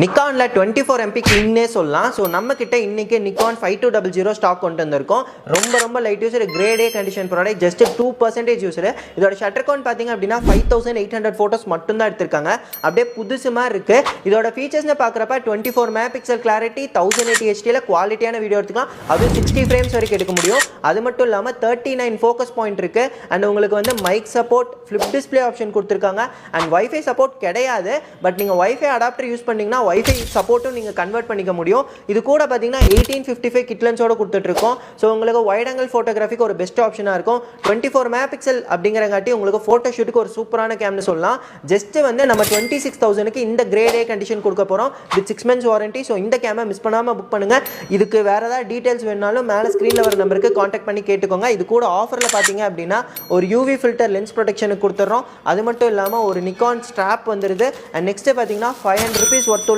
நிக்கான்ல 24MP கிளீன்னே சொல்லலாம். So நம்ம கிட்ட இன்னைக்கு நிக்கான் 5200 ஸ்டாக் கொண்டு வந்திருக்கோம். ரொம்ப light user, grade A condition product, just 2% user. இதோட ஷட்டர் கவுண்ட் பார்த்தீங்க அப்படின்னா 5800 ஃபோட்டோஸ் மட்டும் தான் எடுத்திருக்காங்க. அப்படியே புதுசு மாதிரி இருக்கு. இதோட ஃபீச்சர்ஸ்னு பார்க்குறப்ப 24 மெகாபிக்சல் கிளாரிட்டி, 1080 HDல குவாலிட்டியான வீடியோ எடுத்துக்கலாம். அது 60 ஃப்ரேம்ஸ் வரைக்கும் எடுக்க முடியும். அது மட்டும் இல்லாமல் 39 ஃபோக்கஸ் பாயிண்ட் இருக்கு. அண்ட் உங்களுக்கு வந்து mic support, flip display option கொடுத்துருக்காங்க. அண்ட் வைஃபை சப்போர்ட் கிடையாது. பட் நீங்கள் வைஃபை அடாப்டர் யூஸ் பண்ணீங்கன்னா வைஃபை சப்போர்ட்டும் நீங்கள் கன்வெர்ட் பண்ணிக்க முடியும். இது கூட பார்த்தீங்கன்னா 1855 கிட்லன்ஸோட கொடுத்துட்ருக்கோம். ஸோ உங்களுக்கு வைட் ஆங்கிள் ஃபோட்டோகிராஃபிக்கு ஒரு பெஸ்ட் ஆப்ஷனாக இருக்கும். 24 மெகாபிக்சல் அப்படிங்கிறங்காட்டி உங்களுக்கு ஃபோட்டோ ஷூட்டுக்கு ஒரு சூப்பரான கேம்னு சொல்லலாம். ஜஸ்ட் வந்து நம்ம 26,000க்கு இந்த கிரேட் ஏ கண்டிஷன் கொடுக்க போகிறோம் வித் 6 months வாரண்டி. ஸோ இந்த கேமை மிஸ் பண்ணாமல் புக் பண்ணுங்கள். இதுக்கு வேறு ஏதாவது டீட்டெயில்ஸ் வேணுனாலும் மேலே ஸ்க்ரீனில் வர நம்பருக்கு காண்டாக்ட் பண்ணி கேட்டுக்கோங்க. இது கூட ஆஃபரில் பார்த்தீங்க அப்படின்னா ஒரு யூவி ஃபில்டர் லென்ஸ் ப்ரொடெக்ஷனுக்கு கொடுத்துட்றோம். அது மட்டும் இல்லாமல் ஒரு நிக்கான் ஸ்ட்ராப் வந்துடுது. அண்ட் நெக்ஸ்ட்டு பார்த்தீங்கன்னா 500 rupees ஒர்த்